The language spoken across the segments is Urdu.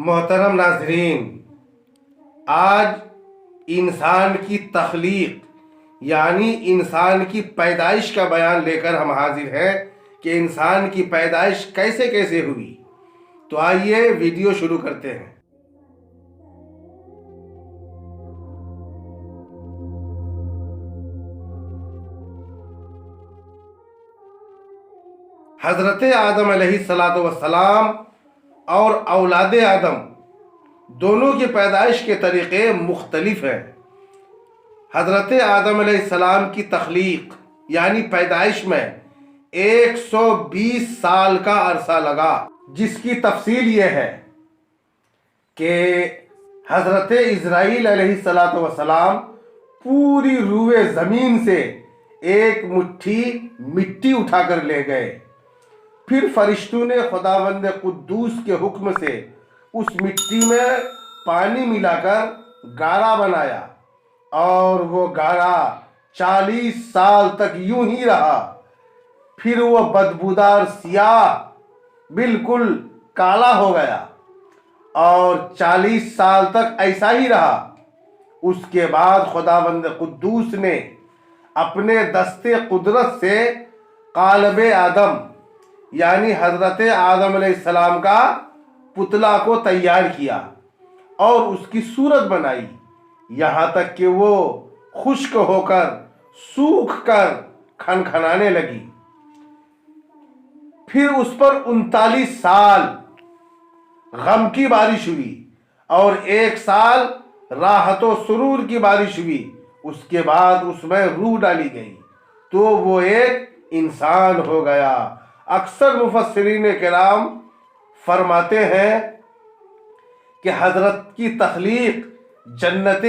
محترم ناظرین، آج انسان کی تخلیق یعنی انسان کی پیدائش کا بیان لے کر ہم حاضر ہیں کہ انسان کی پیدائش کیسے کیسے ہوئی۔ تو آئیے ویڈیو شروع کرتے ہیں۔ حضرت آدم علیہ السلام اور اولاد آدم دونوں کی پیدائش کے طریقے مختلف ہیں۔ حضرت آدم علیہ السلام کی تخلیق یعنی پیدائش میں 120 سال کا عرصہ لگا، جس کی تفصیل یہ ہے کہ حضرت اسرائیل علیہ السلام پوری روئے زمین سے ایک مٹھی مٹی اٹھا کر لے گئے۔ پھر فرشتوں نے خداوند قدوس کے حکم سے اس مٹی میں پانی ملا کر گارا بنایا، اور وہ گارا 40 سال تک یوں ہی رہا۔ پھر وہ بدبودار سیاہ بالکل کالا ہو گیا اور 40 سال تک ایسا ہی رہا۔ اس کے بعد خداوند قدوس نے اپنے دست قدرت سے قالب آدم یعنی حضرت آدم علیہ السلام کا پتلا کو تیار کیا اور اس کی صورت بنائی، یہاں تک کہ وہ خشک ہو کر سوکھ کر کھنکھنانے لگی۔ پھر اس پر 39 سال غم کی بارش ہوئی اور 1 سال راحت و سرور کی بارش ہوئی۔ اس کے بعد اس میں روح ڈالی گئی تو وہ ایک انسان ہو گیا۔ اکثر مفسرین کرام فرماتے ہیں کہ حضرت کی تخلیق جنت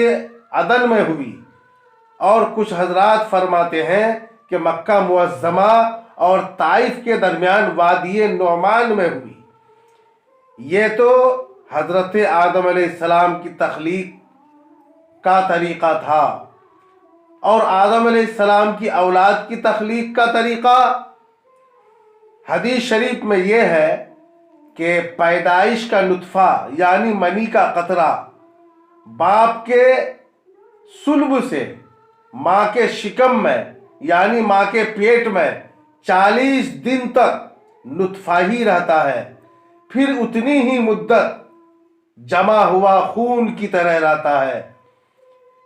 عدن میں ہوئی، اور کچھ حضرات فرماتے ہیں کہ مکہ معظمہ اور طائف کے درمیان وادی نعمان میں ہوئی۔ یہ تو حضرت آدم علیہ السلام کی تخلیق کا طریقہ تھا، اور آدم علیہ السلام کی اولاد کی تخلیق کا طریقہ حدیث شریف میں یہ ہے کہ پیدائش کا نطفہ یعنی منی کا قطرہ باپ کے صلب سے ماں کے شکم میں یعنی ماں کے پیٹ میں 40 دن تک نطفہ ہی رہتا ہے، پھر اتنی ہی مدت جمع ہوا خون کی طرح رہتا ہے،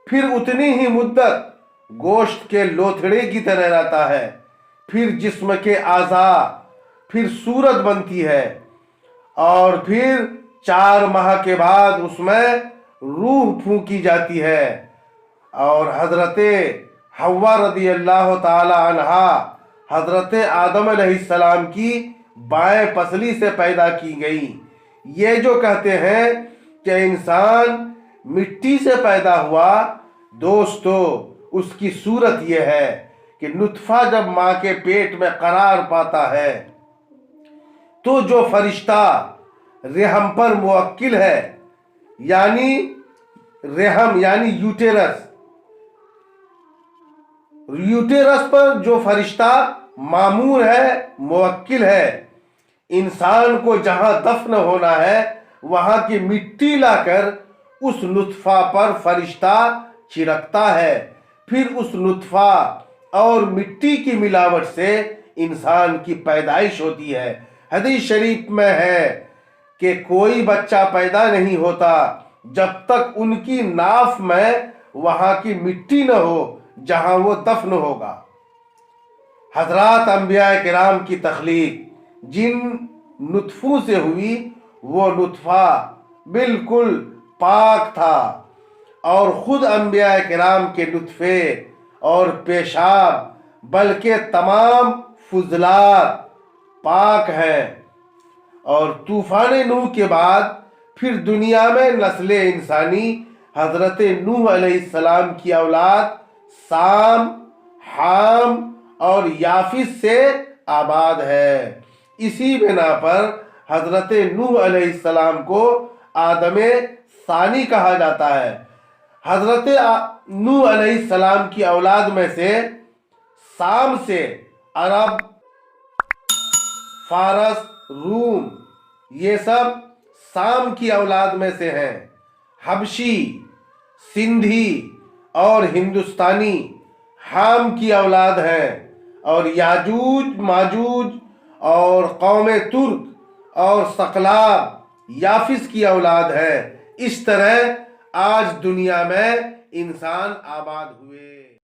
پھر اتنی ہی مدت گوشت کے لوتھڑے کی طرح رہتا ہے، پھر جسم کے اعضاء، پھر صورت بنتی ہے، اور پھر 4 ماہ کے بعد اس میں روح پھونکی جاتی ہے۔ اور حضرت حوا رضی اللہ تعالی عنہا حضرت آدم علیہ السلام کی بائیں پسلی سے پیدا کی گئی۔ یہ جو کہتے ہیں کہ انسان مٹی سے پیدا ہوا، دوستو اس کی صورت یہ ہے کہ نطفہ جب ماں کے پیٹ میں قرار پاتا ہے تو جو فرشتہ رحم پر موکل ہے یعنی رحم یعنی یوٹیرس پر جو فرشتہ مامور ہے، موکل ہے، انسان کو جہاں دفن ہونا ہے وہاں کی مٹی لا کر اس نطفہ پر فرشتہ چھڑکتا ہے، پھر اس نطفہ اور مٹی کی ملاوٹ سے انسان کی پیدائش ہوتی ہے۔ حدیث شریف میں ہے کہ کوئی بچہ پیدا نہیں ہوتا جب تک ان کی ناف میں وہاں کی مٹی نہ ہو جہاں وہ دفن ہوگا۔ حضرات انبیاء کرام کی تخلیق جن نطفوں سے ہوئی، وہ نطفہ بالکل پاک تھا، اور خود انبیاء کرام کے نطفے اور پیشاب بلکہ تمام فضلات پاک ہیں۔ اور طوفان نوح کے بعد پھر دنیا میں نسل انسانی حضرت نوح علیہ السلام کی اولاد سام، حام اور یافس سے آباد ہے۔ اسی بنا پر حضرت نوح علیہ السلام کو آدم ثانی کہا جاتا ہے۔ حضرت نوح علیہ السلام کی اولاد میں سے سام سے عرب، فارس، روم یہ سب سام کی اولاد میں سے ہیں، حبشی، سندھی اور ہندوستانی حام کی اولاد ہیں، اور یاجوج ماجوج اور قوم ترک اور ثقلاب یافس کی اولاد ہے۔ اس طرح آج دنیا میں انسان آباد ہوئے۔